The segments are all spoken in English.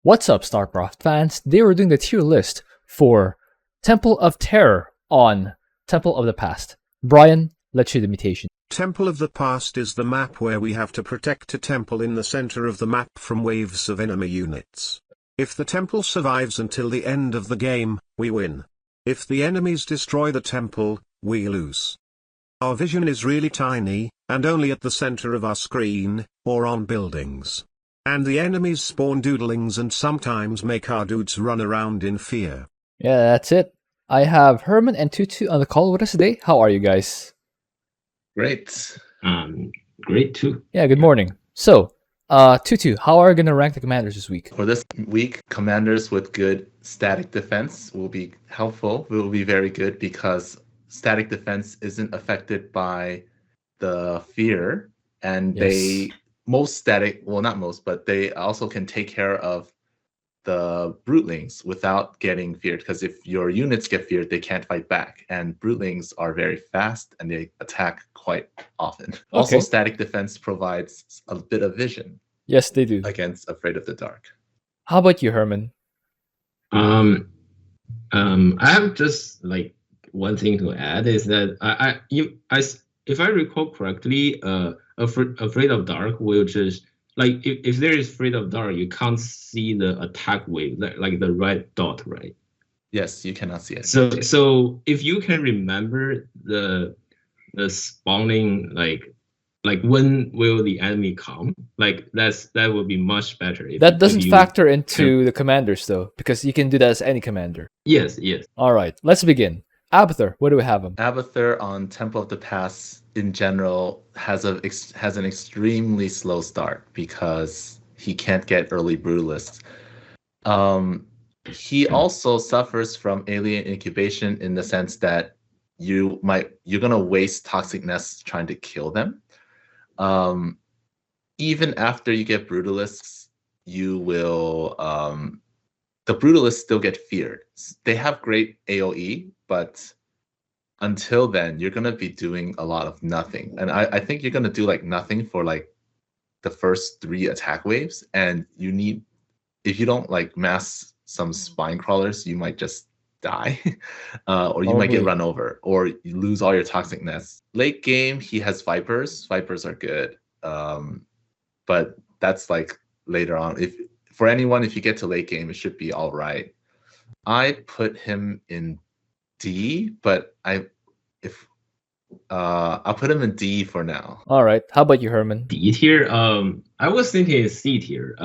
What's up, Starcraft fans? Today we're doing the tier list for Temple of Terror on Temple of the Past. Brian, let's show the mutation. Temple of the Past is the map where we have to protect a temple in the center of the map from waves of enemy units. If the temple survives until the end of the game, we win. If the enemies destroy the temple, we lose. Our vision is really tiny, and only at the center of our screen, or on buildings. And the enemies spawn doodlings and sometimes make our dudes run around in fear. Yeah, that's it. I have Herman and Tutu on the call with us today. How are you guys? Great. Great too. Yeah, good morning. So, Tutu, how are you going to rank the commanders this week? For this week, commanders with good static defense will be helpful. Will be very good because static defense isn't affected by the fear, and Yes. not most, but they also can take care of the Broodlings without getting feared, because if your units get feared, they can't fight back, and Broodlings are very fast and they attack quite often. Also, static defense provides a bit of vision. Yes, they do. Against Afraid of the Dark. How about you, Herman? I have just like one thing to add is that if I recall correctly, Afraid of Dark will just like if there is Afraid of Dark, you can't see the attack wave like the red dot, right? Yes, you cannot see it. So if you can remember the spawning like when will the enemy come? Like that would be much better. That doesn't factor into the commanders though, because you can do that as any commander. Yes. All right, let's begin. Abathur, where do we have him? Abathur on Temple of the Past in general has an extremely slow start because he can't get early Brutalists. He also suffers from alien incubation in the sense that you're gonna waste toxic nests trying to kill them. Even after you get Brutalists, you will the Brutalists still get feared. They have great AoE, but until then, you're gonna be doing a lot of nothing. And I think you're gonna do like nothing for like the first 3 attack waves. And if you don't like mass some spine crawlers, you might just die. Or you might get run over, or you lose all your toxic nests. Late game, he has Vipers. Vipers are good. But that's like later on. If you get to late game, it should be all right. I put him in D, but I'll put him in D for now. All right. How about you, Herman? D tier. I was thinking C tier.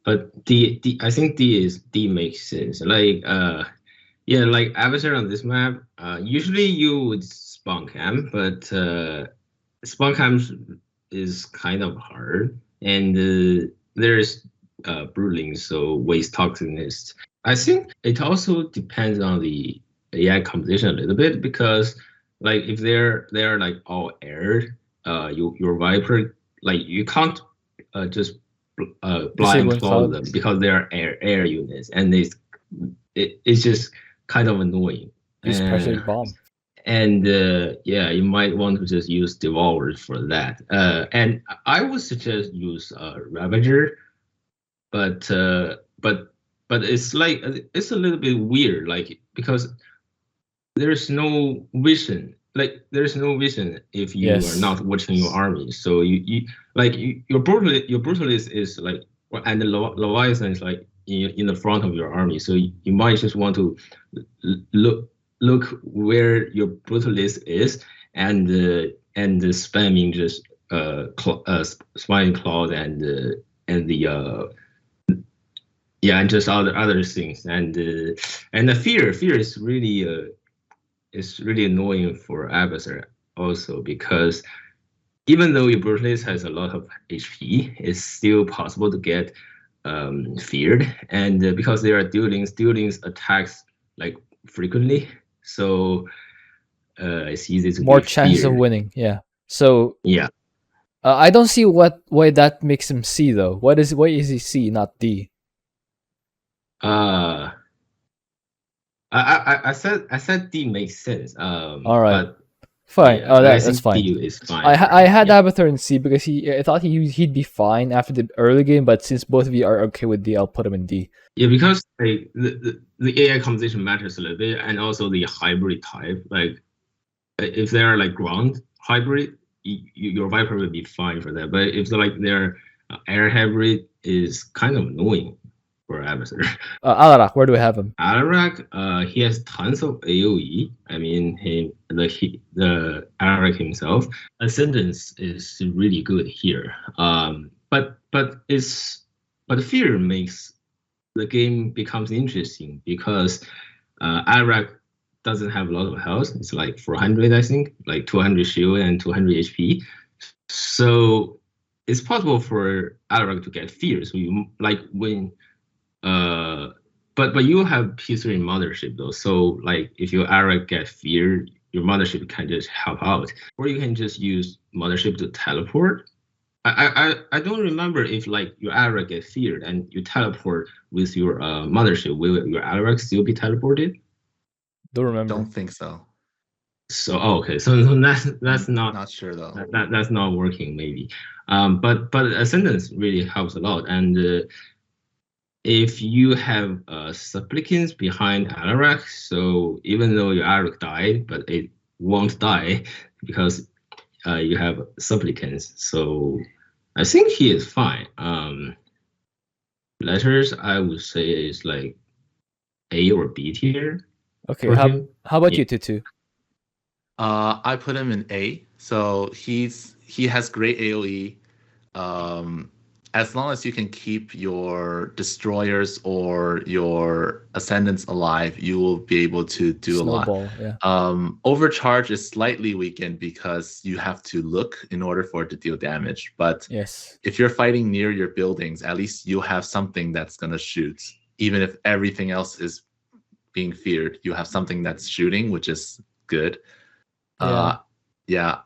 But D I think D makes sense. Like like Abathur on this map. Usually you would spawn camp, but spawn camps is kind of hard, and there's Broodlings, so waste toxicness. I think it also depends on the AI composition a little bit, because like if they're like all air, your Viper, like you can't just blind claw them because they are air units, and it's just kind of annoying. Use pressure bomb. And you might want to just use Devourers for that. And I would suggest use Ravager, but it's like it's a little bit weird, like because there's no vision. Like there's no vision if you are not watching your army. So your brutalist is like, and the Leviathan is like in the front of your army. So you might just want to look where your brutalist is, and spamming just spine claws and just other things, and the fear is really annoying for Abathur also, because even though your brutalist has a lot of HP, it's still possible to get feared, and because there are duelings attacks like frequently, so it's easy to more get chances feared. of winning. Yeah. So yeah. I don't see why that makes him C though. Why is he C, not D? I said D makes sense. All right. But Fine. Yeah, Oh, I that's think fine. D is fine. I had yeah. Abathur in C because I thought he'd be fine after the early game, but since both of you are okay with D, I'll put him in D. Yeah, because like the AI composition matters a little bit, and also the hybrid type. Like if they're like ground hybrid, your Viper will be fine for that. But if they're air hybrid, is kind of annoying for Abathur. Alarak, where do we have him? Alarak, he has tons of AOE. I mean, the Alarak himself, Ascendance is really good here. But fear makes the game becomes interesting because Alarak doesn't have a lot of health. It's like 400, I think, like 200 shield and 200 HP. So it's possible for Alarak to get fear. So you like when but you have P3 mothership though. So like if your Alarak get fear, your mothership can just help out, or you can just use mothership to teleport. I don't remember if like your Alarak get feared and you teleport with your mothership. Will your Alarak still be teleported? Don't remember. Don't think so. So okay, so that's Not sure though. that's not working maybe. But Ascendance really helps a lot, and if you have supplicants behind Alarak, so even though your Alarak died, but it won't die because you have supplicants. So I think he is fine. Letters, I would say is like A or B tier. Okay, for how him. about Yeah. you, Tutu? I put him in A. So he has great AOE. As long as you can keep your destroyers or your ascendants alive, you will be able to do a lot. Snowball, yeah. Overcharge is slightly weakened because you have to look in order for it to deal damage. But Yes. if you're fighting near your buildings, at least you'll have something that's gonna shoot. Even if everything else is being feared, you have something that's shooting, which is good. Yeah,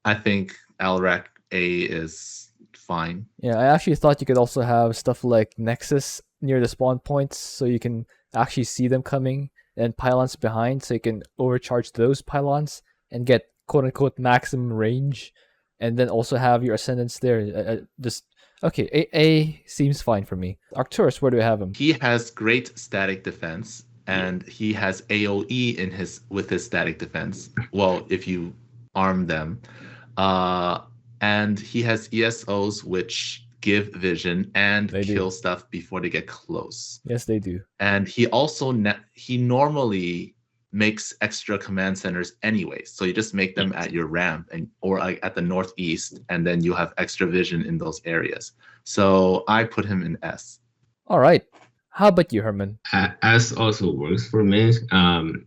I think Alarak A is fine. Yeah, I actually thought you could also have stuff like Nexus near the spawn points so you can actually see them coming and pylons behind so you can overcharge those pylons and get quote unquote maximum range and then also have your ascendants there. Okay, A seems fine for me. Arcturus, where do we have him? He has great static defense and he has AoE in with his static defense. Well, if you arm them. And he has ESOs which give vision and kill stuff before they get close. Yes, they do. And he also he normally makes extra command centers anyway. So you just make them at your ramp or like at the northeast, and then you have extra vision in those areas. So I put him in S. All right. How about you, Herman? S also works for me.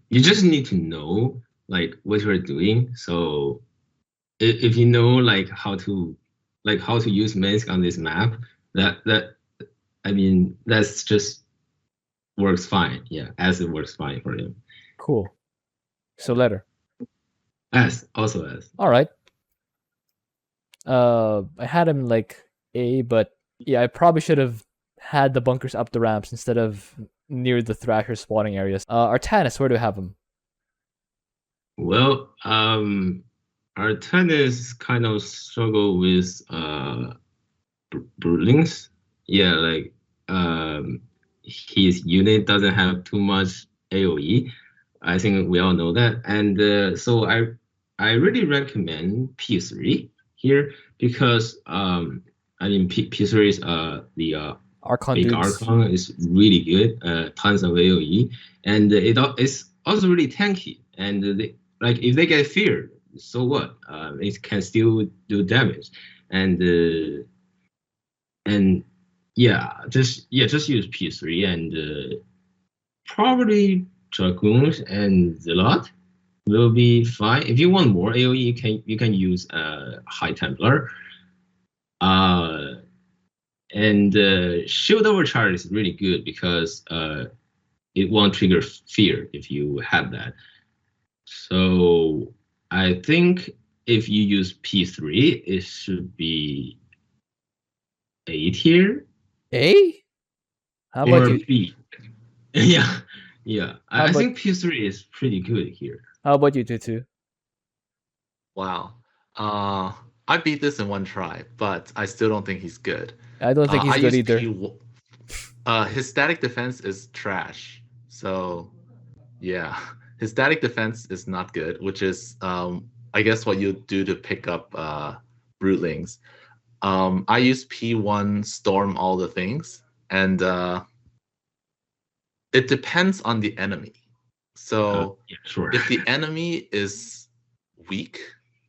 You just need to know like what you're doing. So if you know like how to use Minsk on this map, that I mean that's just works fine. Yeah, as it works fine for him. Cool. So letter. S, also S. All right. I had him like A, but yeah, I probably should have had the bunkers up the ramps instead of near the Thrasher spawning areas. Artanis, where do we have him? Well, Artanis kind of struggle with Broodlings. Yeah, like his unit doesn't have too much AoE. I think we all know that, and so I really recommend P3 here because I mean P3 is the Archon big dudes. Archon is really good, tons of AoE, and it's also really tanky. And like if they get feared, so what? It can still do damage, and just use P3 and probably Dragoons and Zealot will be fine. If you want more AoE, you can use High Templar. And Shield Overcharge is really good because it won't trigger fear if you have that. So I think if you use P3, it should be A tier. A? How about you? B? Yeah. I think P3 is pretty good here. How about you, Tutu? Wow. I beat this in one try, but I still don't think he's good. I don't think he's I good use either. his static defense is trash. So yeah, his static defense is not good, which is I guess what you do to pick up Broodlings. I use P1 storm all the things, and it depends on the enemy. So Yeah, sure. if the enemy is weak,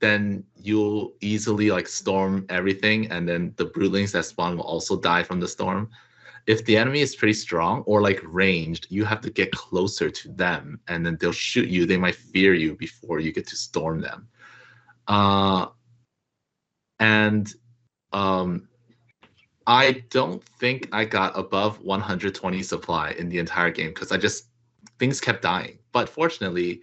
then you'll easily like storm everything, and then the Broodlings that spawn will also die from the storm. If the enemy is pretty strong or like ranged, you have to get closer to them, and then they'll shoot you. They might fear you before you get to storm them. And I don't think I got above 120 supply in the entire game because things kept dying. But fortunately,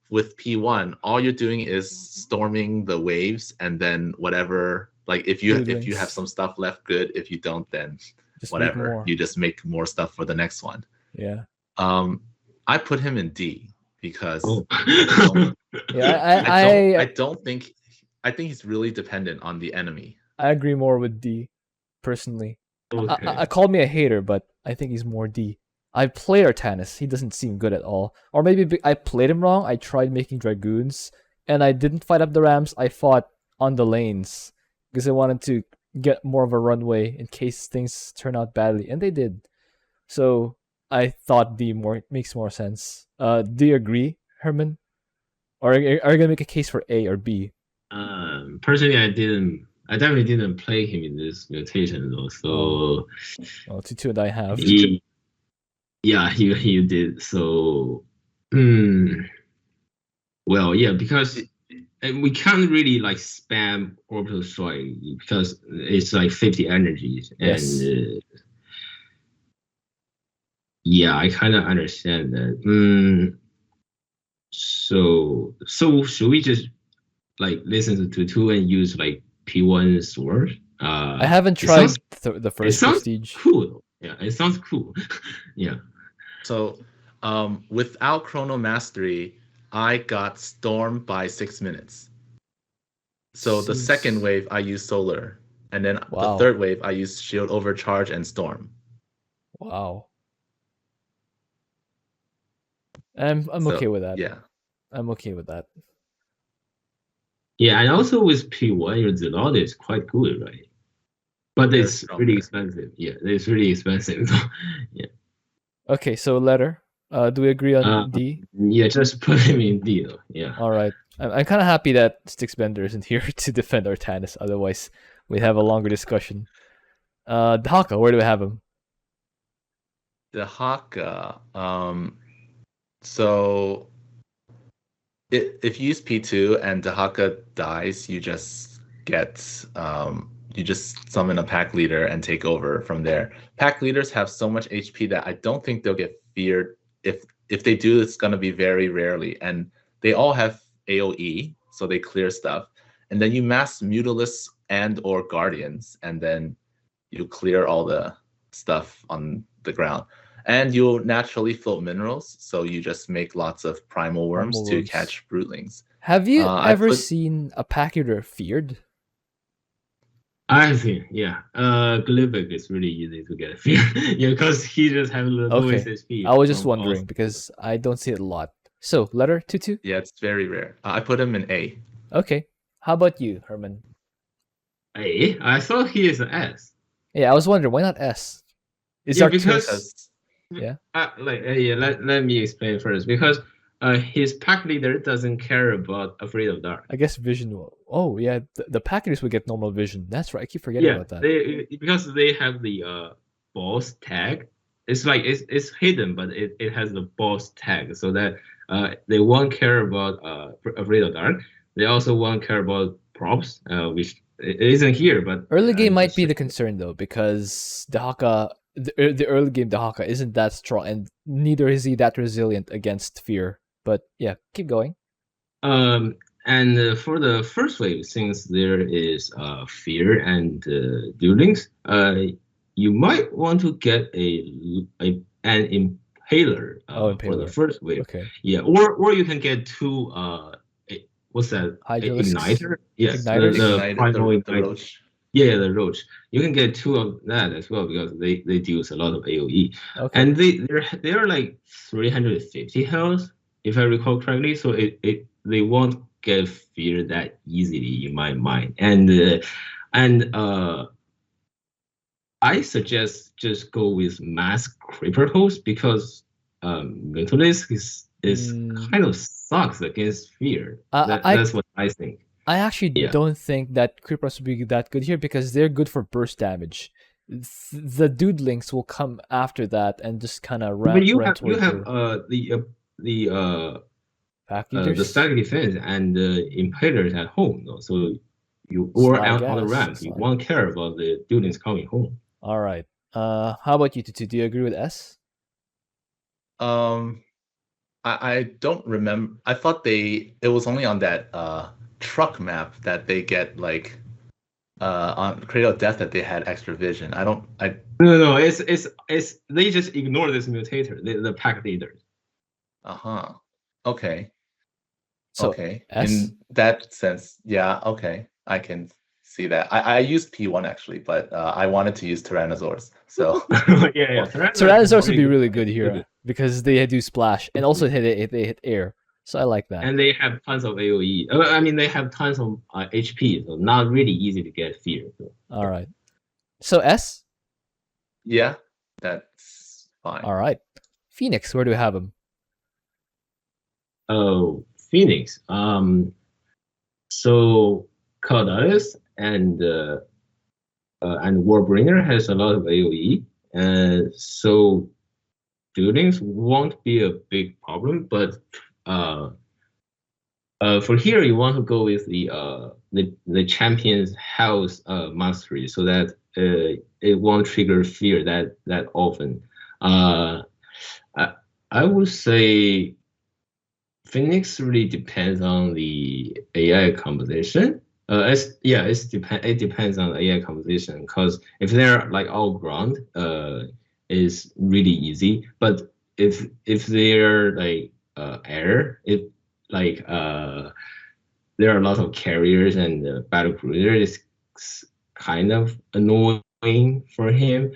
with P1, all you're doing is storming the waves, and then whatever, like if you Broodlings. have some stuff left, good. If you don't, then Just make whatever. more. You just make more stuff for the next one. Yeah. I put him in D because Yeah, I think he's really dependent on the enemy. I agree more with D, personally. Okay. I called me a hater, but I think he's more D. I played Artanis. He doesn't seem good at all. Or maybe I played him wrong. I tried making Dragoons, and I didn't fight up the Rams. I fought on the lanes because I wanted to get more of a runway in case things turn out badly, and they did. So I thought D makes more sense. Do you agree, Herman? Or are you gonna make a case for A or B? Personally, I definitely didn't play him in this mutation though. So, well, Tutu and I have. he did. So, well, yeah, because we can't really like spam orbital strike because it's like 50 energies, Yes. and yeah, I kind of understand that. So should we just like listen to Tutu and use like P1 sword? I haven't tried the first prestige. Cool. Yeah, it sounds cool. Yeah. So, without Chrono Mastery, I got stormed by 6 minutes. So the second wave I used Solar, and then the third wave I used Shield Overcharge and Storm. Wow. I'm okay with that. Yeah. I'm okay with that. Yeah, and also with P1, your Zeratul is quite good, right? But it's really expensive. Yeah, it's really expensive. Yeah. Okay, so letter. Do we agree on D? Yeah, just put him in D though. Yeah. All right. I'm kind of happy that Styxbender isn't here to defend Artanis. Otherwise, we'd have a longer discussion. Dehaka, where do we have him? Dehaka. So if you use P2 and Dehaka dies, you just summon a pack leader and take over from there. Pack leaders have so much HP that I don't think they'll get feared. If they do, it's gonna be very rarely. And they all have AoE, so they clear stuff. And then you mass Mutalisks and or Guardians, and then you clear all the stuff on the ground. And you'll naturally float minerals, so you just make lots of primal worms to catch Broodlings. Have you ever seen a pack leader feared? I think, yeah. Glibek is really easy to get feared. Yeah, because he just has the lowest HP. I was just wondering because I don't see it a lot. So, letter Tutu? Yeah, it's very rare. I put him in A. Okay. How about you, Herman? A? I thought he is an S. Yeah, I was wondering why not S? Is Arcturus? Yeah. Let me explain first because his pack leader doesn't care about Afraid of Dark. I guess vision will. Oh yeah, the pack leaders will get normal vision. That's right. I keep forgetting about that. Because they have the boss tag. It's like it's hidden, but it has the boss tag, so that they won't care about Afraid of Dark. They also won't care about props, which it isn't here. But early game might be the concern though, because Dehaka. The early game Dehaka isn't that strong, and neither is he that resilient against fear. But yeah, keep going. And for the first wave, since there is fear and Broodlings, you might want to get an impaler, for the first wave. Okay. Yeah, or you can get two what's that? Hydralisks? Igniter? Yes, Igniters? the Ignite primal the igniter. roach. Yeah, the roach. You can get 2 of that as well because they deals a lot of AOE. Okay. And they're like 350 health, if I recall correctly. So they won't get feared that easily in my mind. And I suggest just go with mass creeper host because Mentalist is kind of sucks against fear. That's what I think. I actually Yeah. don't think that creepers will be that good here because they're good for burst damage. The Doodlings will come after that and just kind of But you have towards pack the eaters. static defense and the impalers at home though. So you So or I out on the guess ramp, it's you fine. won't care about the buildings coming home. All right. How about you, Tutu? Do you agree with S? I don't remember. I thought it was only on that truck map that they get like on Cradle of Death that they had extra vision. No. It's they just ignore this mutator, the pack leaders. Okay. So Okay. S? In that sense, yeah. Okay, I can see that. I used P1 actually, but I wanted to use Tyrannosaurs. So yeah. Tyrannosaurs would be really good here because they do splash and also they hit air. So I like that. And they have tons of AOE. I mean, they have tons of HP, so not really easy to get fear. So. All right. So S? yeah, that's fine. All right. Phoenix, where do we have him? Oh, Phoenix. So Karax and Warbringer has a lot of AOE, and so buildings won't be a big problem. But for here, you want to go with the champion's house mastery, so that it won't trigger fear that often. I would say Phoenix really depends on the AI composition. It depends on the AI composition because if they're like all ground, is really easy. But if they're like air, it like there are a lot of carriers and battle cruiser is kind of annoying for him.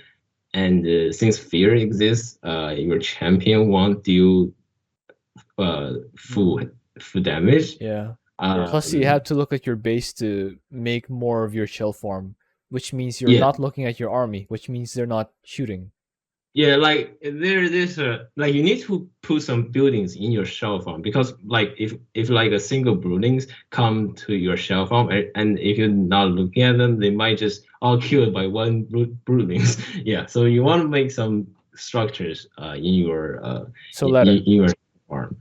And since fear exists, your champion won't deal full damage. Yeah. Plus, you have to look at your base to make more of your shell form, which means you're not looking at your army, which means they're not shooting. Yeah, like there's like you need to put some buildings in your shell farm because like if like a single Broodlings come to your shell farm and if you're not looking at them, they might just all killed by one Broodlings. Yeah, so you want to make some structures in your in your farm.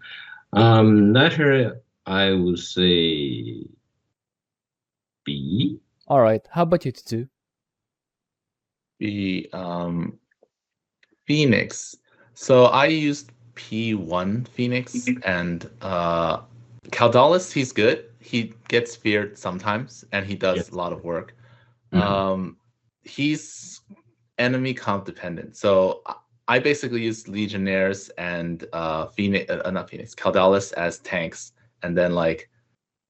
Letter I would say B. All right. How about you two? B. Phoenix. So I used P1 Phoenix and Caldalis, he's good. He gets feared sometimes and he does a lot of work. He's enemy comp dependent. So I basically use Legionnaires and Caldalis as tanks. And then like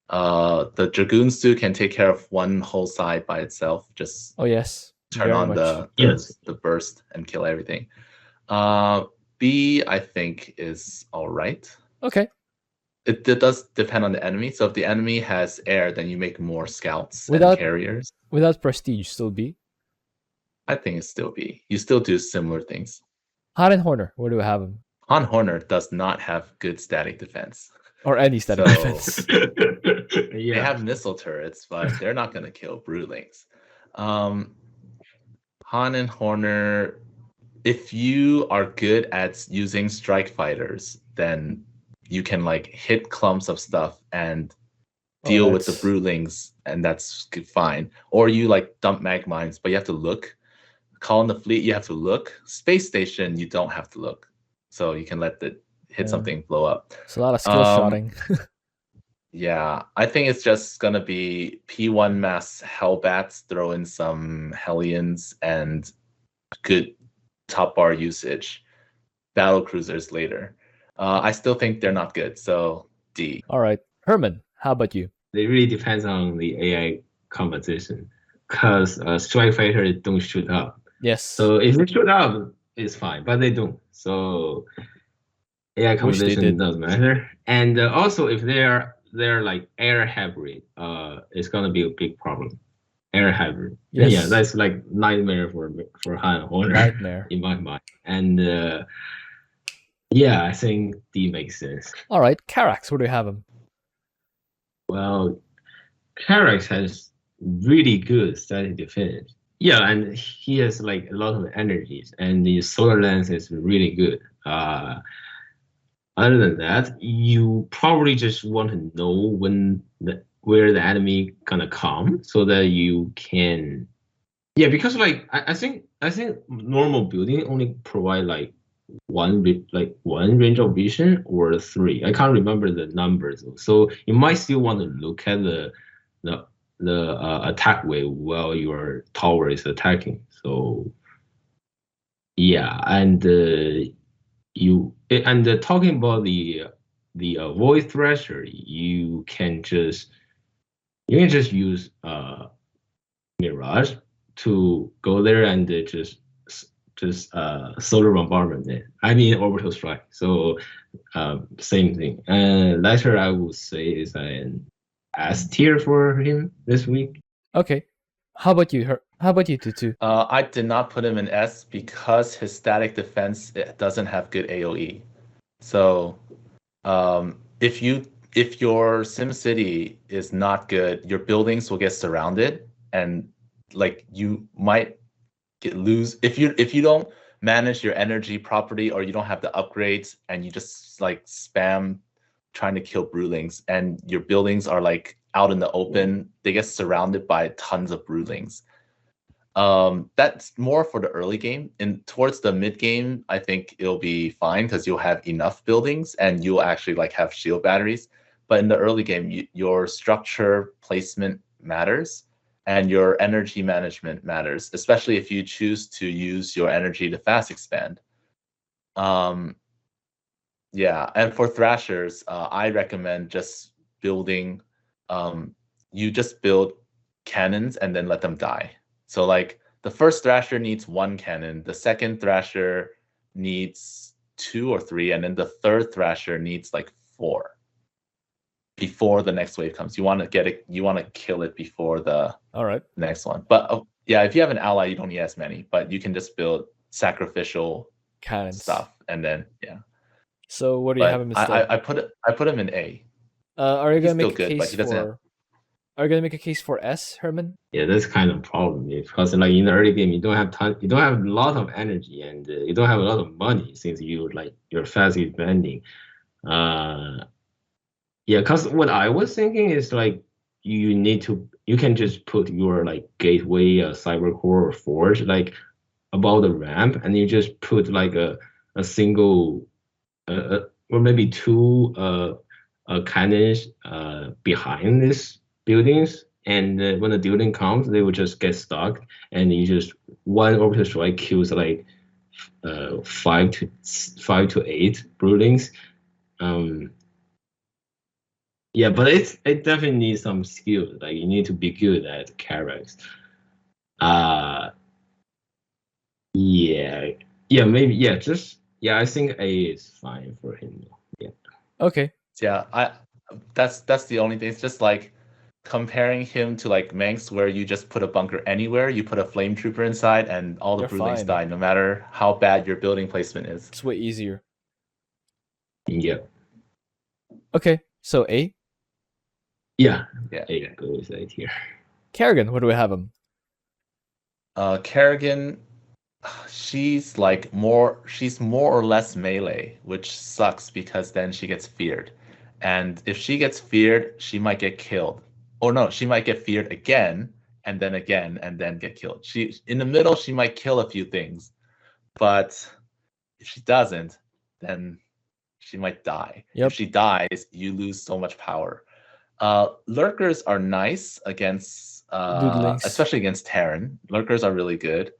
the Dragoons too can take care of one whole side by itself. Just turn on the burst and kill everything. B, I think, is all right. Okay. It does depend on the enemy. So if the enemy has air, then you make more scouts and carriers. Without prestige, still B? I think it's still B. You still do similar things. Han Horner, where do we have him? Han Horner does not have good static defense. Or any static defense. They have missile turrets, but they're not going to kill Broodlings. Han and Horner, if you are good at using strike fighters, then you can like hit clumps of stuff and deal with the Broodlings, and that's fine. Or you like dump mag mines, but you have to look. Call in the fleet, you have to look. Space station, you don't have to look. So you can let it hit something blow up. It's a lot of skill shotting. Yeah, I think it's just gonna be P1 mass Hellbats, throw in some Hellions and good top bar usage. Battle cruisers later. I still think they're not good, so D. All right, Herman, How about you? It really depends on the AI composition, because strike fighter don't shoot up. Yes. So if they shoot up, it's fine, but they don't. So AI Wish they composition did. does matter. And also, if they're like air hybrid, it's gonna be a big problem. Air hybrid. Yes. Yeah, that's like nightmare for Han owner Nightmare. in my mind. And yeah, I think D makes sense. All right, Karax, where do you have him? Well, Karax has really good static defense. Yeah, and he has like a lot of energies, and the solar lens is really good. Other than that, you probably just want to know where the enemy gonna come, so that you can. Yeah, because like I think normal building only provide like one range of vision or three. I can't remember the numbers. So you might still want to look at the attack wave while your tower is attacking. So yeah, and talking about the void thresher, you can just use Mirage to go there and just solar bombardment it. I mean orbital strike. So same thing. And later I would say is an S tier for him this week. Okay. How about you? How about you, Tutu? I did not put him in S because his static defense doesn't have good AOE. So if your SimCity is not good, your buildings will get surrounded, and like you might lose if you don't manage your energy property, or you don't have the upgrades, and you just like spam trying to kill Broodlings, and your buildings are like out in the open, they get surrounded by tons of Broodlings. That's more for the early game. And towards the mid game, I think it'll be fine because you'll have enough buildings and you'll actually like have shield batteries. But in the early game, your structure placement matters and your energy management matters, especially if you choose to use your energy to fast expand. Yeah, and for Thrashers, I recommend just building. You just build cannons and then let them die. So like the first Thrasher needs 1 cannon, the second Thrasher needs 2 or 3, and then the third Thrasher needs like 4 before the next wave comes. You want to get it. You want to kill it before the next one. But yeah, if you have an ally, you don't need as many. But you can just build sacrificial cannons stuff, and then yeah. So what do you have him instead? I put him in A. Are you gonna make a good, case for? Are you gonna make a case for S, Herman? Yeah, that's kind of problem because like in the early game, you don't have a lot of energy, and you don't have a lot of money since you're fast expanding. Yeah, because what I was thinking is like you can just put your like gateway, cybercore or forge like above the ramp, and you just put like a single or maybe 2 cannons behind these buildings, and when the building comes, they will just get stuck, and you just one orbital strike kills like 5 to 8 Broodlings. Yeah, but it definitely needs some skill. Like you need to be good at Karax. I think A is fine for him. Yeah. Okay. Yeah, that's the only thing. It's just like comparing him to like Manx, where you just put a bunker anywhere, you put a flame trooper inside, and all the Broodlings die, no matter how bad your building placement is. It's way easier. Yeah. Okay, so A. Yeah. A goes right here. Kerrigan, where do we have him? Kerrigan, she's more or less melee, which sucks because then she gets feared. And if she gets feared, she might get killed. Or no, she might get feared again, and then get killed. In the middle, she might kill a few things. But if she doesn't, then she might die. Yep. If she dies, you lose so much power. Lurkers are nice against especially against Terran. Lurkers are really good.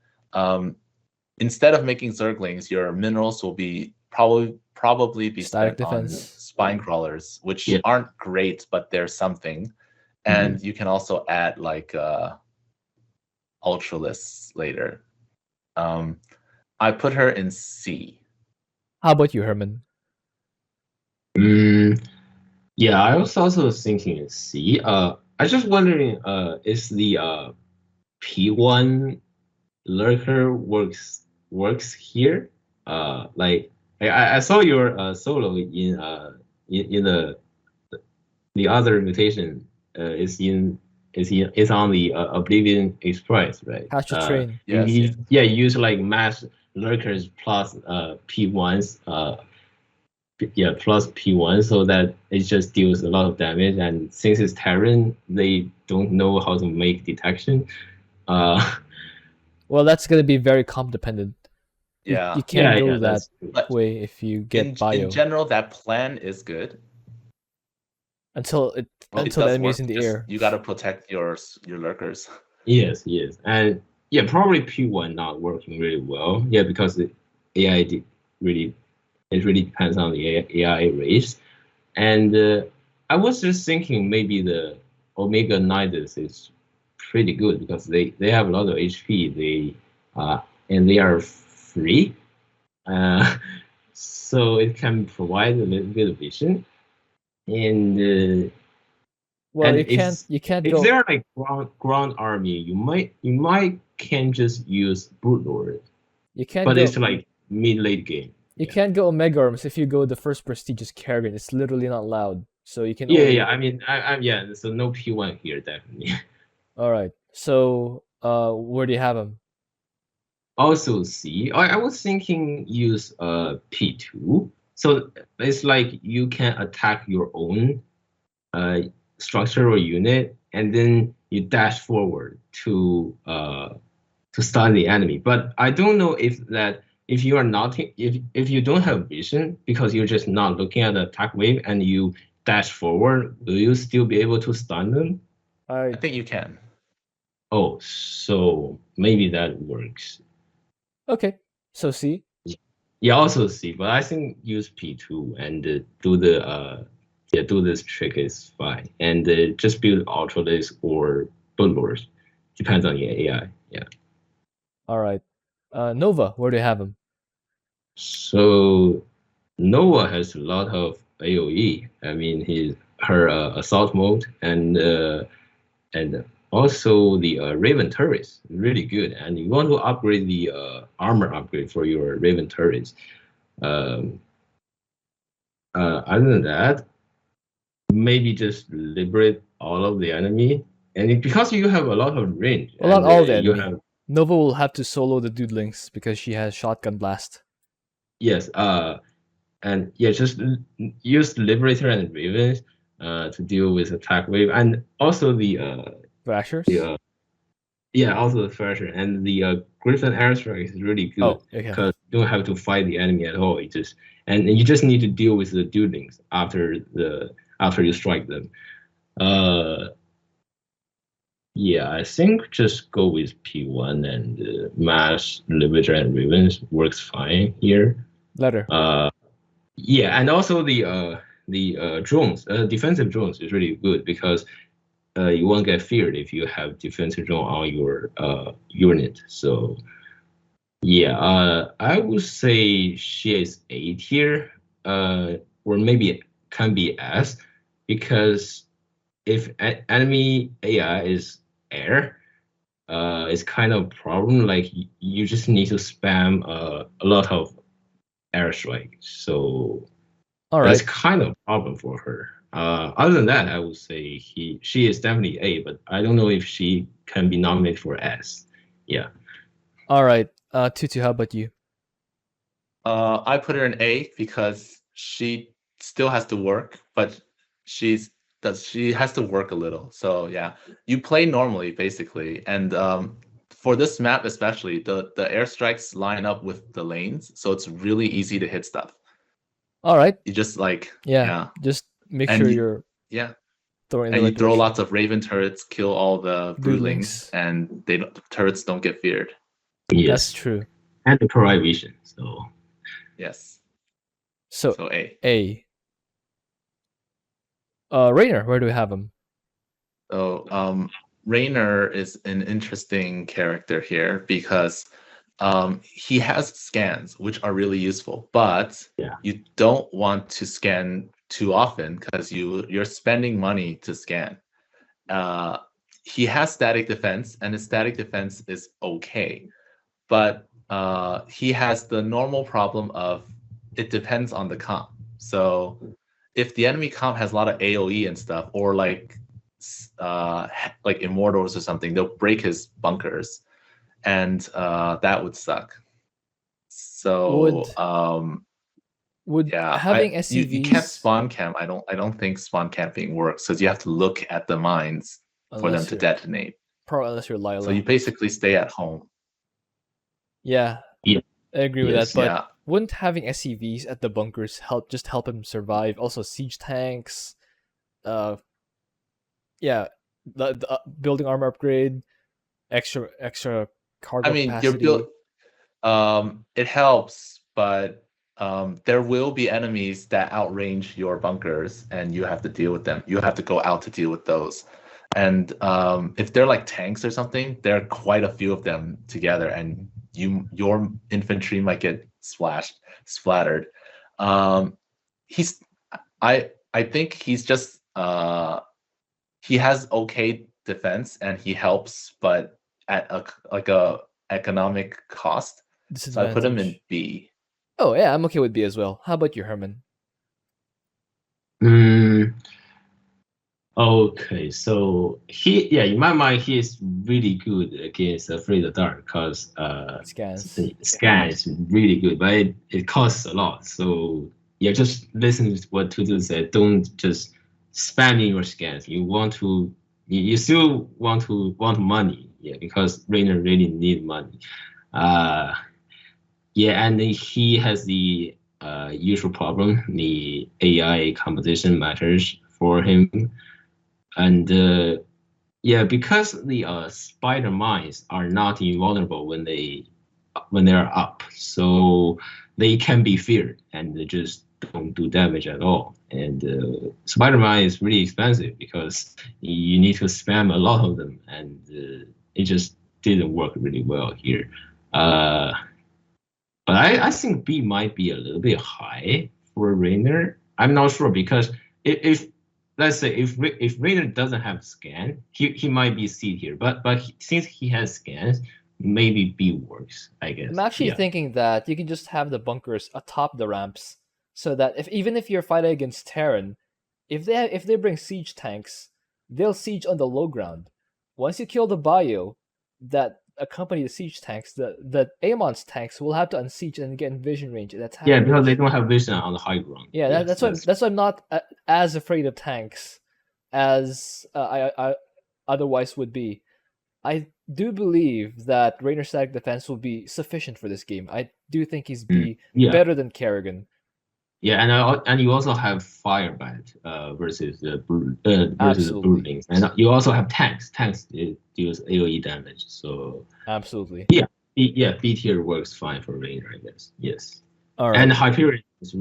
Instead of making Zerglings, your minerals will be probably be static spent on defense. spine crawlers, which Yeah. aren't great, but they're something. And you can also add like Ultralists later. I put her in C. How about you, Herman? Yeah, I was also thinking C. I just wondering, is the P1 lurker works here? Like I saw your solo in the other mutation is on the Oblivion Express, right? Has to train. Yes. You use like mass lurkers plus P1s, plus P1, so that it just deals a lot of damage. And since it's Terran, they don't know how to make detection. Well, that's gonna be very comp dependent. Yeah. You can't go that that's true. way if you get bio. In general, that plan is good. Until the does enemy is work. in the Just- air. You gotta protect your lurkers. Yes, and yeah, probably P1 not working really well. Yeah, because the AI it really depends on the AI race. And I was just thinking maybe the Omega Nidus is pretty good because they have a lot of HP. And they are free, so it can provide a little bit of vision. And Well, and you can't if go. they're like ground army, you might can just use Broodlord, You can't but go. it's like mid-late game. You can't go Omega Arms if you go the first prestigious Kerrigan. It's literally not allowed. So you can. Yeah, only... I mean, yeah. So no P1 here, definitely. All right. So where do you have him? Also C. I was thinking use P2. So it's like you can attack your own structure or unit, and then you dash forward to stun the enemy. But I don't know if you are not if you don't have vision because you're just not looking at the attack wave and you dash forward, will you still be able to stun them? I think you can. Oh, so maybe that works. Okay. So C. Yeah, also C, but I think use P2 and do this trick is fine. And just build Ultralisk or Bloodlords. Depends on your AI. Yeah. All right. Nova, where do you have him? So Nova has a lot of AoE. I mean, her assault mode and also the Raven turrets really good. And you want to upgrade the armor upgrade for your Raven turrets. Other than that, maybe just liberate all of the enemy, and because you have a lot of range. Well, not all the you enemy. have Nova will have to solo the Broodlings because she has shotgun blast. yes, and yeah, just use Liberator and Ravens to deal with attack wave, and also the Thrashers. Also the Thrasher and the Griffin airstrike is really good. Oh, okay. Because you don't have to fight the enemy at all. You just need to deal with the Broodlings after you strike them. Yeah, I think just go with P1 and Mass Liberator and Ravens works fine here. Letter. Yeah, and also the drones, defensive drones is really good because you won't get feared if you have defensive drone on your unit. So yeah, I would say she is A tier, or maybe can be S, because if enemy AI is air, it's kind of problem. Like you just need to spam a lot of airstrike. So All that's right. kind of a problem for her. Other than that, I would say she is definitely A, but I don't know if she can be nominated for S. Yeah. All right. Tutu, how about you? I put her in A because she still has to work, but she has to work a little. So yeah, you play normally basically, and for this map especially, the airstrikes line up with the lanes, so it's really easy to hit stuff. All right. You just like yeah. Just make And sure you- you're yeah, throwing and the you right throw direction. lots of Raven turrets, kill all the Broodlings. Broodlings, and the turrets don't get feared. Yes. That's true. And the provide vision. So Yes. So So A. A. Raynor, where do we have him? So Raynor is an interesting character here because he has scans, which are really useful, but you don't want to scan too often because you're spending money to scan. He has static defense, and his static defense is okay, but he has the normal problem of it depends on the comp. So if the enemy comp has a lot of AOE and stuff, or like immortals or something, they'll break his bunkers, and that would suck. So would yeah, having you can't SCVs spawn camp. I don't think spawn camping works because you have to look at the mines for them unless to you're detonate. unless you're Lila. So you basically stay at home. Yeah, Yeah. I agree with that. Yes. But Yeah. wouldn't having SCVs at the bunkers help him survive? Also, siege tanks. Yeah, the building armor upgrade, extra cargo I mean, capacity. it helps, but there will be enemies that outrange your bunkers, and you have to deal with them. You have to go out to deal with those. And if they're like tanks or something, there are quite a few of them together, and your infantry might get splattered. He's I think he's just he has okay defense and he helps, but at a economic cost. So I put him in B. Oh yeah, I'm okay with B as well. How about you, Herman? Okay, so in my mind, he is really good against Afraid of Dark because Scans. the scan is really good, but it costs a lot. So yeah, just listen to what Tutu said. Don't just spam in your scans. You still want money, because Raynor really need money. And he has the usual problem. The AI composition matters for him. And because the spider mines are not invulnerable when they are up, so they can be feared and they just don't do damage at all. And spider mine is really expensive because you need to spam a lot of them, and it just didn't work really well here. But I think B might be a little bit high for Raynor. I'm not sure because if let's say if Raynor doesn't have scan, he might be C here. But since he has scans, maybe B works, I guess. I'm actually thinking that you can just have the bunkers atop the ramps, so that even if you're fighting against Terran, if they bring siege tanks, they'll siege on the low ground. Once you kill the bio that accompany the siege tanks, the Amon's tanks will have to unsiege and get in vision range and attack. Yeah, because they don't have vision on the high ground. Yeah, that's why I'm not as afraid of tanks as I otherwise would be. I do believe that Raynor static defense will be sufficient for this game. I do think he's better than Kerrigan. Yeah, and you also have Firebat versus the Broodlings, and you also have tanks. Tanks deals AOE damage, so absolutely. B tier works fine for Raynor, I guess. Yes. All right. And Hyperion is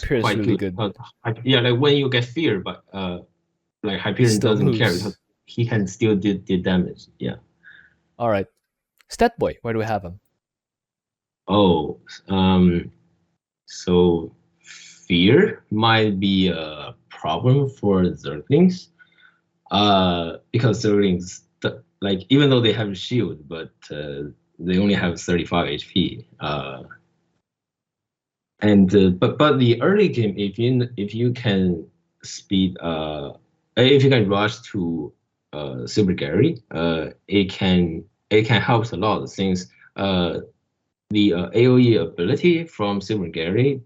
quite really good. Like when you get fear, but like Hyperion doesn't care because he can still do damage. Yeah. All right. Stat Boy, where do we have him? Oh, so fear might be a problem for Zerglings, because Zerglings, like, even though they have a shield, but they only have 35 HP. But the early game, if you can speed, if you can rush to Super Gary, it can help a lot since the AOE ability from Super Gary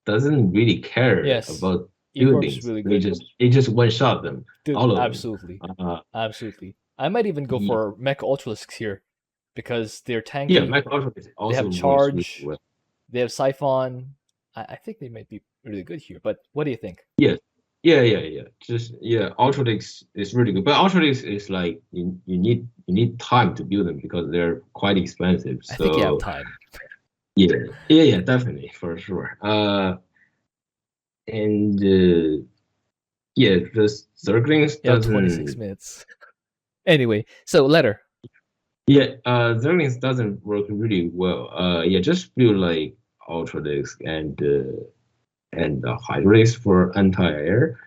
doesn't really care about buildings. Really it just one shot them. Dude, all of absolutely. them. Absolutely. I might even go for Mecha Ultralisks here because they're tanky. Yeah, Mecha Ultralisks also they have charge. Really well. They have Siphon. I think they might be really good here. But what do you think? Yeah. Ultralisks is really good, but Ultralisks is like you need time to build them because they're quite expensive. So I think you have time. Yeah, definitely, for sure. And Yeah, the Zerglings Yeah, doesn't. 26 minutes. Anyway, so letter. Yeah, Zerglings doesn't work really well. Yeah, just feel like Ultralisk and Hydralisk for anti-air.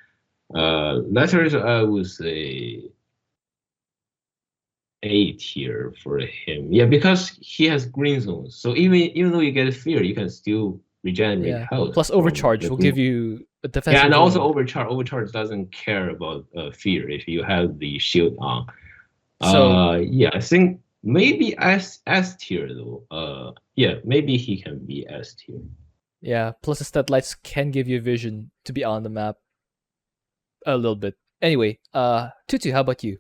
Letters, I would say A tier for him. Yeah, because he has green zones. So even though you get fear, you can still regenerate Yeah. health. Plus from overcharge the will green. give you a Yeah, defensive and also zone. overcharge. Overcharge doesn't care about fear if you have the shield on. So Yeah, I think maybe S tier though. Yeah, maybe he can be S tier. yeah, plus the stat lights can give you vision to be on the map a little bit. Anyway, Tutu, how about you?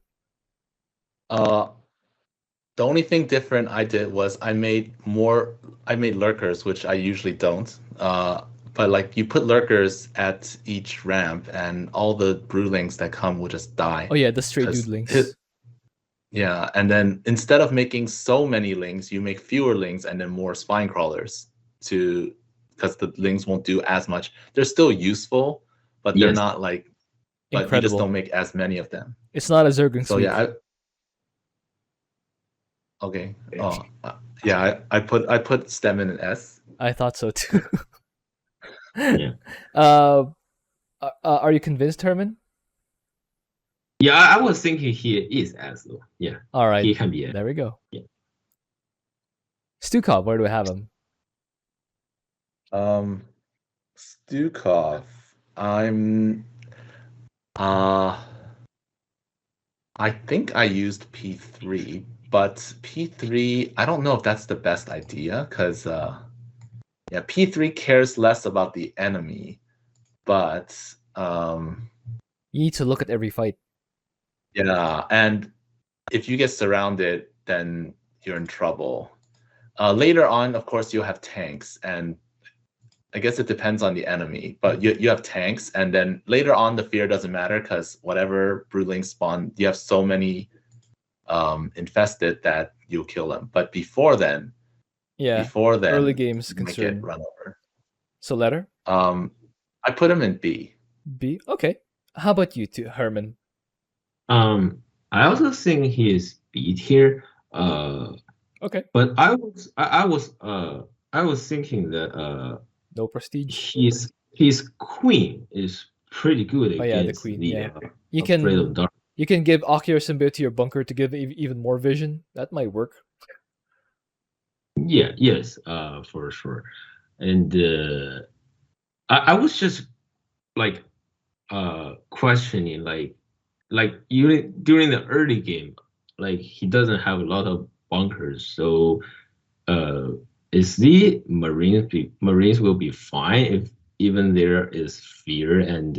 The only thing different I did was I made lurkers, which I usually don't. But like you put lurkers at each ramp, and all the broodlings that come will just die. Oh yeah, the stray 'Cause doodlings. Yeah, and then instead of making so many lings, you make fewer lings and then more spine crawlers because the lings won't do as much. They're still useful, but they're Yes. not like. But you just Incredible. don't make as many of them. It's not a Zerglings So week. yeah, okay. Yeah, I put stem in an S. I thought so too. Yeah. Are you convinced, Herman? Yeah, I was thinking he is S though. Yeah. All right. He can be S. There we go. Yeah. Stukov, where do we have him? Stukov. I think I used P3, but P3, I don't know if that's the best idea because yeah, P3 cares less about the enemy, but You need to look at every fight. yeah, and if you get surrounded, then you're in trouble. Later on, of course, you'll have tanks, and I guess it depends on the enemy, but you have tanks, and then later on the fear doesn't matter because whatever broodlings spawn, you have so many infested that you'll kill them. But before then, early game's you might concern. get run over. So letter? I put him in B. B? Okay. How about you two, Herman? I also think he is B tier. Okay. But I was thinking that No prestige. his queen is pretty good Oh yeah, the against queen. the Yeah. Afraid of Dark. You can give Ocular Symbiote to your bunker to give even more vision. That might work. Yeah, yes, for sure. And I was just like questioning like you during the early game, like he doesn't have a lot of bunkers, so is the Marines will be fine if even there is fear and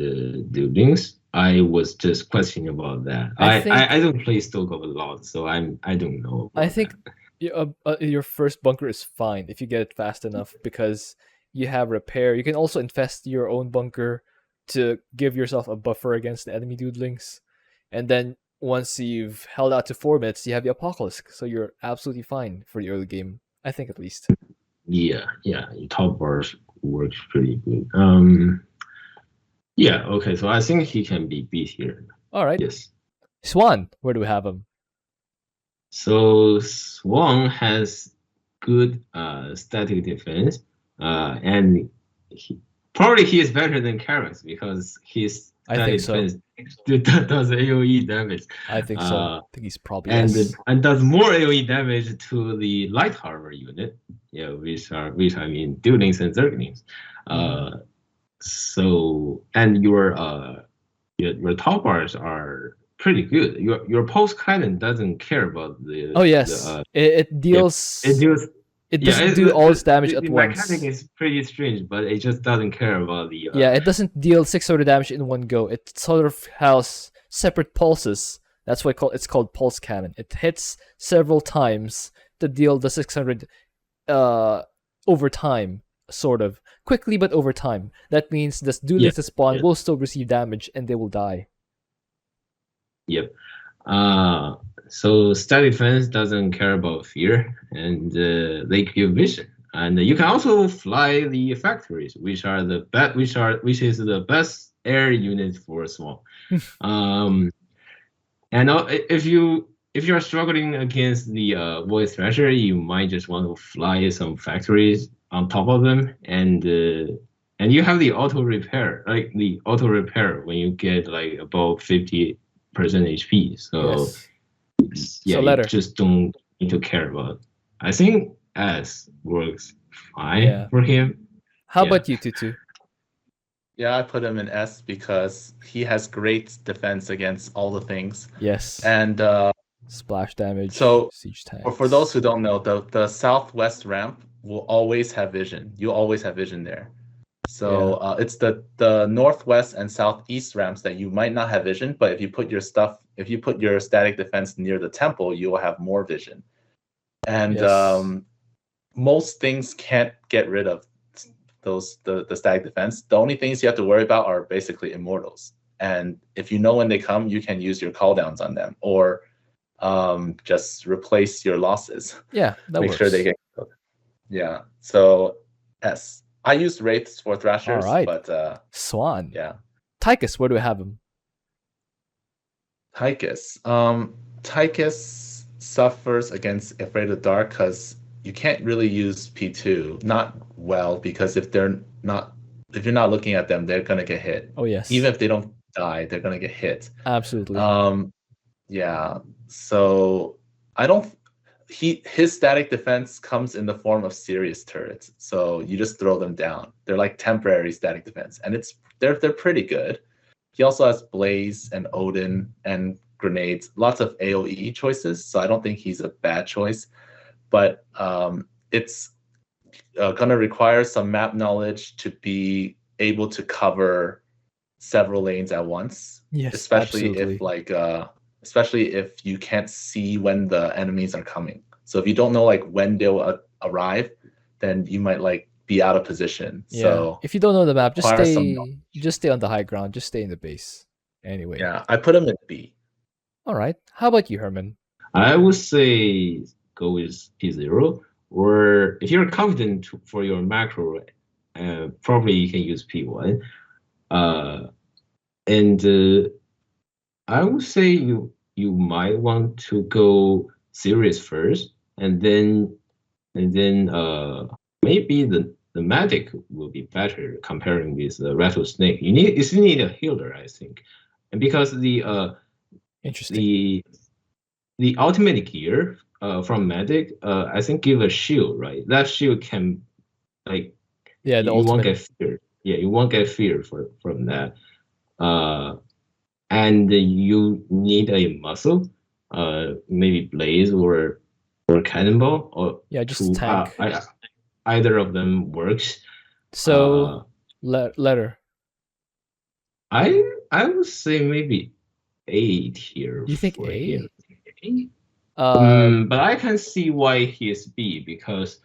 buildings? I was just questioning about that. I don't play Stukov a lot, so I don't know. I think your first bunker is fine if you get it fast enough because you have repair. You can also infest your own bunker to give yourself a buffer against the enemy doodlings, and then once you've held out to 4 minutes, you have the Apocalypse, so you're absolutely fine for the early game. I think at least. Yeah, top bars works pretty good. Yeah, okay, so I think he can be B tier. All right. Yes. Swann, where do we have him? So Swann has good static defense, and probably he is better than Karax because his static defense does AOE damage. I think so. I think he's probably and does more AOE damage to the light armor unit. Yeah, which I mean Duelings and Zerglings. So and your top bars are pretty good. Your pulse cannon doesn't care about the. Oh yes, it deals. It deals. It doesn't do all its damage at once. The mechanic is pretty strange, but it just doesn't care about the. Yeah, it doesn't deal 600 damage in one go. It sort of has separate pulses. That's why it's called pulse cannon. It hits several times to deal the 600 over time, sort of quickly, but over time. That means the duelist that spawn will still receive damage and they will die. Yep. So static defense doesn't care about fear, and they give vision. And you can also fly the factories, which is the best air unit for Swann. And if you're struggling against the Void Thrasher, you might just want to fly some factories on top of them, and you have the auto repair, like the auto repair when you get like above 50% HP. So Yes. yeah, So you letter. just don't need to care about. I think S works fine Yeah. for him. How Yeah. about you, Tutu? Yeah, I put him in S because he has great defense against all the things. Yes. And Splash damage, so siege tanks. for those who don't know, the southwest ramp will always have vision. You always have vision there. So it's the northwest and southeast ramps that you might not have vision, but if you put your static defense near the temple, you will have more vision. And most things can't get rid of the static defense. The only things you have to worry about are basically immortals. And if you know when they come, you can use your cooldowns on them, or just replace your losses. Yeah, that Make works. sure they get killed. Yeah. So S. I used Wraiths for Thrashers, All right. but Swann. yeah. Tychus, where do we have him? Tychus. Tychus suffers against Afraid of Dark because you can't really use P2 not well, because if you're not looking at them, they're gonna get hit. Oh yes. Even if they don't die, they're gonna get hit. Absolutely. Yeah. So his static defense comes in the form of serious turrets. So you just throw them down. They're like temporary static defense, and they're pretty good. He also has Blaze and Odin and grenades, lots of AoE choices. So I don't think he's a bad choice, but it's gonna require some map knowledge to be able to cover several lanes at once. Yes, especially absolutely. especially if you can't see when the enemies are coming. So if you don't know like when they'll arrive, then you might like be out of position. Yeah. So if you don't know the map, just requires stay on the high ground. Just stay in the base. Anyway. Yeah, I put him in B. All right. How about you, Herman? I would say go with P0, or if you're confident for your macro, probably you can use P1. And I would say you might want to go serious first, and then maybe the magic will be better comparing with the rattlesnake. You still need a healer, I think, and because Interesting. the ultimate gear from medic, I think give a shield, right? That shield can like the you ultimate. won't get feared. Yeah, you won't get feared from that. And you need a muscle, maybe blaze or cannonball, or just tank. Either of them works. So letter. I would say maybe 8 here. You think for A? him. But I can see why he is B, because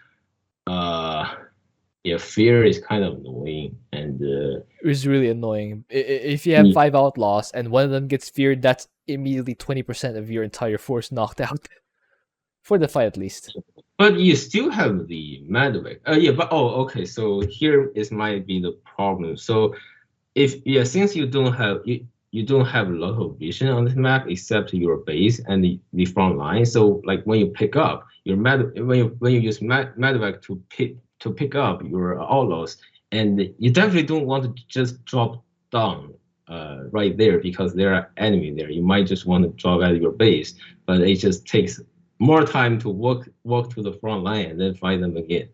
fear is kind of annoying, and it's really annoying. If you have 5 outlaws and one of them gets feared, that's immediately 20% of your entire force knocked out. For the fight, at least. But you still have the Madwig. Okay. So here might be the problem. So since you don't have a lot of vision on this map except your base and the front line. So like when you pick up your when you use Madwig to pick up your outlaws, and you definitely don't want to just drop down right there because there are enemy there. You might just want to drop at your base, but it just takes more time to walk to the front line and then fight them again.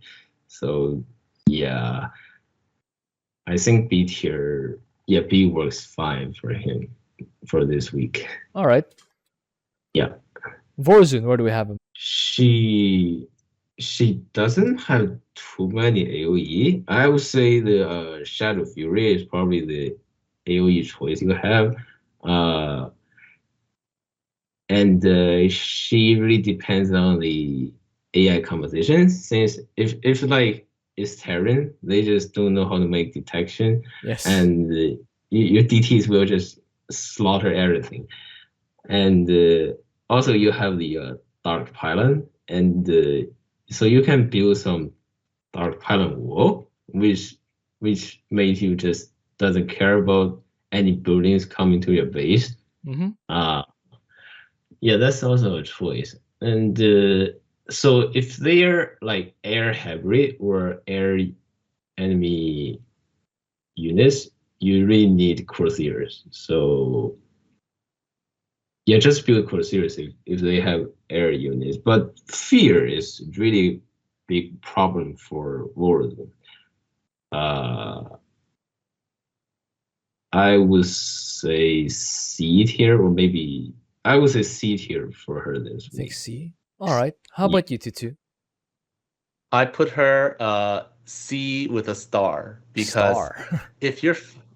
So yeah, I think B tier, B works fine for him for this week. All right. Yeah. Vorazun, where do we have him? She doesn't have too many AoE. I would say the Shadow Fury is probably the AoE choice you have. And she really depends on the AI composition, since if like it's Terran, they just don't know how to make detection. Yes. And your DTs will just slaughter everything. And also you have the Dark Pylon, and so you can build some Dark Pylon wall, which makes you just doesn't care about any buildings coming to your base. Mm-hmm. Yeah, that's also a choice. And so if they're like air hybrid or air enemy units, you really need Corsairs. So yeah, just build Corsairs if they have air units. But fear is really big problem for Vorazun. I would say C tier, or maybe I would say C tier for her this I think week. C. All right. How about you, Tutu? I put her C with a star because Star. if you're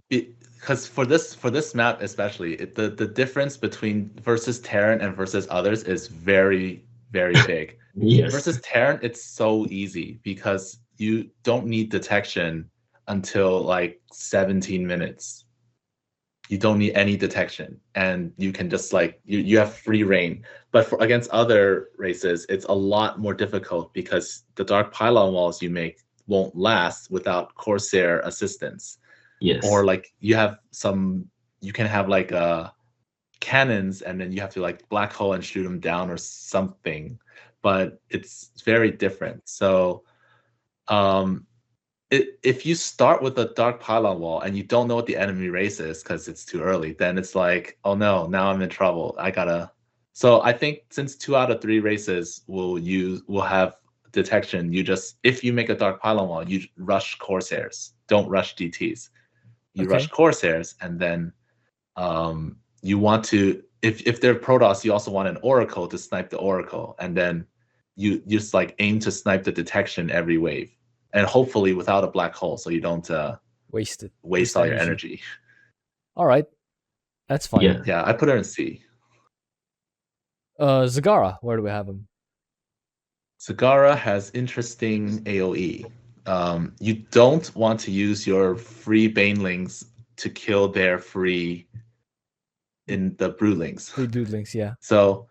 because for this map especially, the difference between versus Terran and versus others is very big. Yes. Versus Terran, it's so easy because you don't need detection until like 17 minutes. You don't need any detection, and you can just like you have free reign. But for against other races, it's a lot more difficult because the dark pylon walls you make won't last without Corsair assistance. Yes. Or like you can have like cannons, and then you have to like black hole and shoot them down or something. But it's very different. So if you start with a dark pylon wall and you don't know what the enemy race is because it's too early, then it's like, oh no, now I'm in trouble. So I think since 2 out of 3 races will have detection, if you make a dark pylon wall, you rush Corsairs. Don't rush DTs. You rush Corsairs, and then you want to if they're Protoss, you also want an Oracle to snipe the Oracle, and then you just like aim to snipe the detection every wave. And hopefully without a black hole, so you don't waste all your energy. All right, that's fine. Yeah, I put her in C. Zagara, where do we have him? Zagara has interesting AOE. You don't want to use your free banelings to kill their free in the broodlings. Free broodlings, yeah. So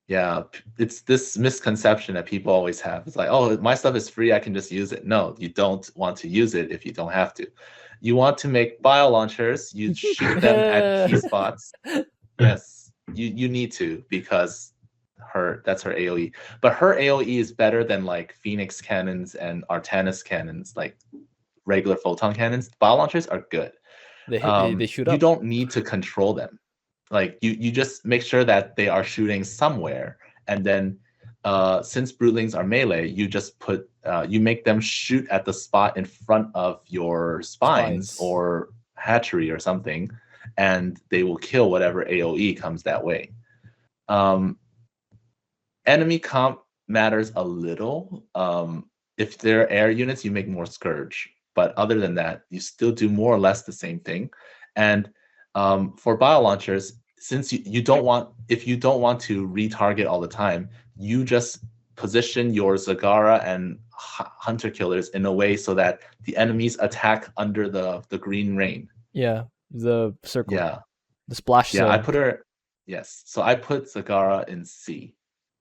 yeah, it's this misconception that people always have. It's like, oh, my stuff is free, I can just use it. No, you don't want to use it if you don't have to. You want to make bio launchers, you shoot them at key spots. Yes, you need to, because that's her AoE. But her AoE is better than like Fenix cannons and Artanis cannons, like regular photon cannons. Bio launchers are good. They shoot up. You don't need to control them. Like you just make sure that they are shooting somewhere, and then since broodlings are melee, you just you make them shoot at the spot in front of your spines or hatchery or something, and they will kill whatever AoE comes that way. Enemy comp matters a little. If they're air units, you make more Scourge, but other than that, you still do more or less the same thing. And for bio launchers, since if you don't want to retarget all the time, you just position your Zagara and hunter killers in a way so that the enemies attack under the green rain. Yeah, the circle. Yeah, the splash zone. I put her. Yes, so I put Zagara in C.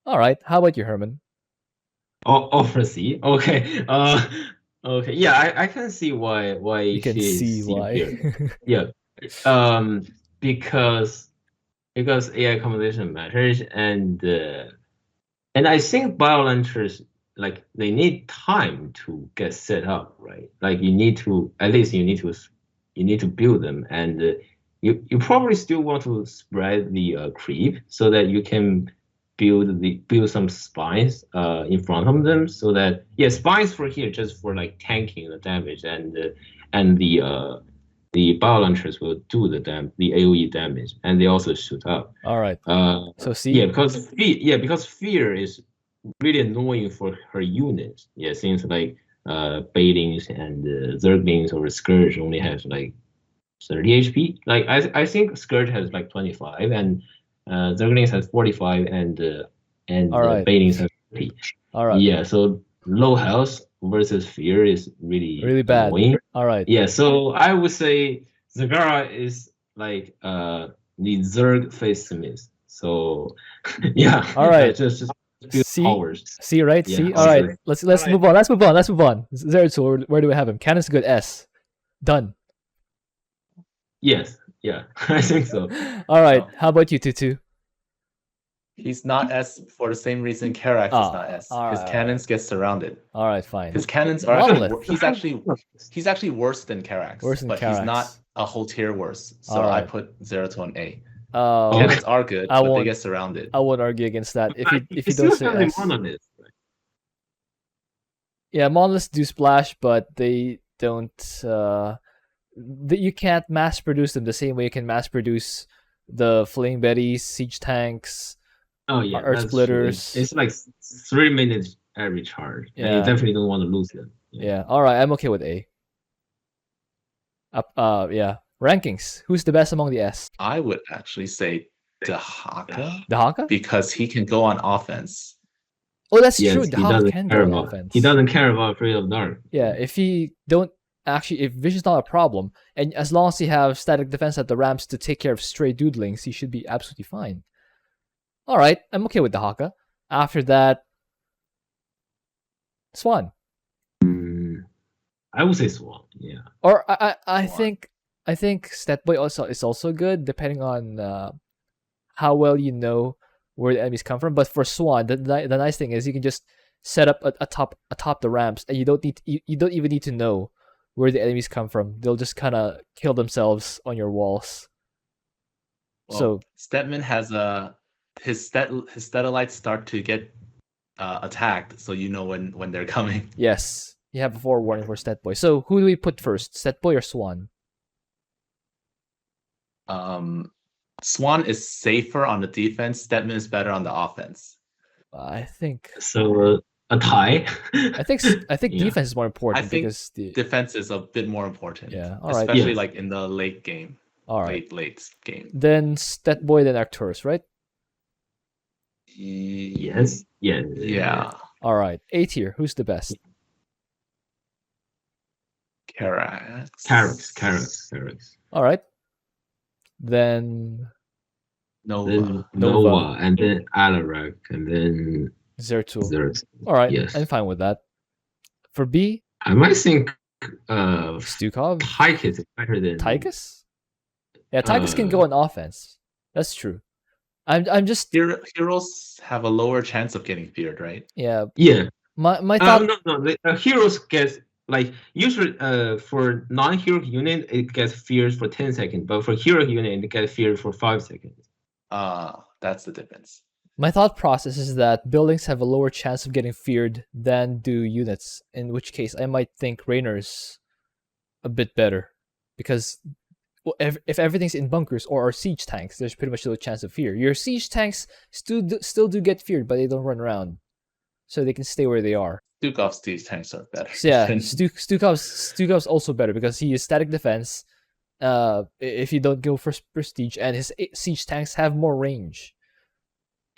All right, how about you, Herman? Oh, for C. Okay. Okay. Yeah, I can see why you can see why. Here. Yeah. Because AI composition matters, and I think bio launchers, like, they need time to get set up, right? Like you need to build them, and you probably still want to spread the creep so that you can build some spines in front of them, so that spines for here just for like tanking the damage, and the bio launchers will do the AoE damage, and they also shoot up. All right. So see. Yeah, because fear is really annoying for her units. Yeah, since like Banelings and Zerglings or Scourge only has like 30 HP. Like I think Scourge has like 25, and Zerglings has 45, and Banelings has 30. All right. Yeah, so low health versus fear is really bad. Annoying. All right. Yeah, so I would say Zagara is like the Zerg face Smith. So yeah. All right. Just C, powers. C, right? Yeah, C. All right. Let's move on. Let's move on. Zeratul, where do we have him? Cannon's good. S. Done. Yes. Yeah, I think so. All right. No. How about you, Tutu? He's not S for the same reason Karax is not S. all His right, cannons get surrounded. All right, fine. His cannons are Monolith. he's actually worse than Karax. Worse than but he's Karax. not a whole tier worse. So All I right. put Zeratul on A. Okay. Cannons are good, I but they won't- get surrounded. I won't argue against that. If you still don't say have the S. monolith. Yeah, monoliths do splash, but they don't. You can't mass produce them the same way you can mass produce the flame betties, siege tanks. Oh yeah, Earth that's splitters. true. It's like 3 minutes every charge. And Yeah. you definitely don't want to lose them. Yeah. All right, I'm okay with A. Yeah. Rankings. Who's the best among the S? I would actually say Dehaka Dehaka? because he can go on offense. Oh, that's Yes, true. he Dehaka doesn't can care go on about. offense. He doesn't care about Afraid of Dark. Yeah, if vision's not a problem, and as long as you have static defense at the ramps to take care of stray doodlings, he should be absolutely fine. All right, I'm okay with Dehaka. After that, Swann. I would say Swann. Yeah. Or I Swann. think Stetboy also is also good, depending on how well you know where the enemies come from. But for Swann, the nice thing is you can just set up atop the ramps, and you don't even need to know where the enemies come from. They'll just kind of kill themselves on your walls. Well, So Stetmann has his Stellalites start to get attacked, so you know when they're coming. yes, you have a forewarning for Stetboy. So who do we put first, Stetboy or Swann? Swann is safer on the defense. Stetmann is better on the offense. I think So a tie. I think Yeah. defense is more important I think because the defense is a bit more important. Yeah, all right. Especially Yes. like in the late game. all right. Late game. Then Stetboy, then Arcturus, right? Yes. Yeah. Yeah. All right. A tier. Who's the best? Karax. Karax. All right. Then Nova. Then Nova. Nova, and then Alarak, and then Zeratul. Zeratul. All right. Yes. I'm fine with that. For B, I might think Stukov, Tychus is better than Tychus. Yeah, Tychus can go on offense. That's true. I'm just Heroes have a lower chance of getting feared, right? yeah. Yeah. My thought. No. The heroes get like usually for non-hero unit it gets feared for 10 seconds, but for hero unit it gets feared for 5 seconds. That's the difference. My thought process is that buildings have a lower chance of getting feared than do units, in which case I might think Raynor's a bit better. Because if everything's in bunkers or are siege tanks, there's pretty much no chance of fear. Your siege tanks still do get feared, but they don't run around. So they can stay where they are. Stukov's these tanks are better. So yeah, than- Stukov's also better because he is static defense. If you don't go for prestige, and his siege tanks have more range.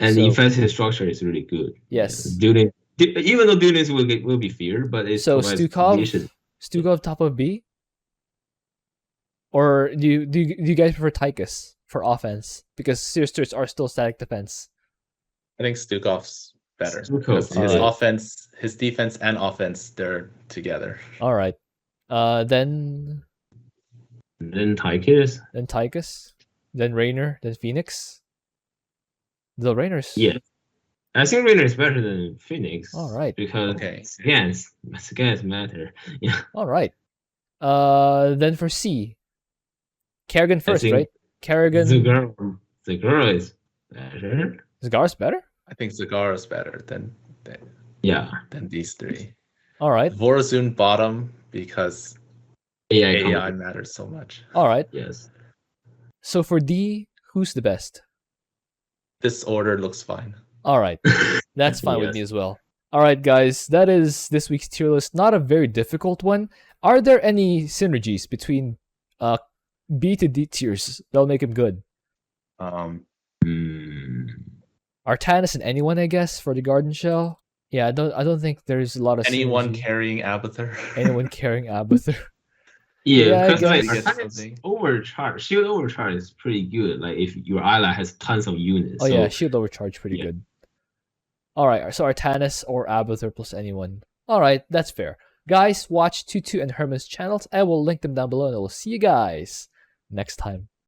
And So- the defensive structure is really good. Yes. Even though buildings will be feared, but it So provides Stukov, vision. Stukov top of B, or do you guys prefer Tychus for offense because Sisters are still static defense? I think Stukov's better. Stukov, Because his alright. offense, his defense and offense, they're together. All right. Then Then Tychus. Tychus, then Raynor, then Phoenix. The Raynor's. Yeah. I think Raynor is better than Fenix. All right. Because Okay. scans matter. Yeah. All right. Then for C, Kerrigan first, think right? Kerrigan. Zagara is better. Zagara's better. I think Zagara's better than Yeah. these three. All right. Vorazun bottom because AI. AI matters so much. All right. Yes. So for D, who's the best? This order looks fine. All right. That's fine with Yes. me as well. All right, guys. That is this week's tier list. Not a very difficult one. Are there any synergies between B to D tiers that'll make him good? Artanis and anyone, I guess, for the Garden Shell. Yeah, I don't think there's a lot of Anyone synergy. carrying Abathur? Anyone carrying Abathur. Yeah, Yeah, I because like guess. Artanis overcharge, shield overcharge is pretty good. Like if your ally has tons of units. Oh so, yeah, shield overcharge pretty yeah. good. All right, so Artanis or Abathur plus anyone. All right, that's fair. Guys, watch Tutu and Herman's channels. I will link them down below, and I will see you guys next time.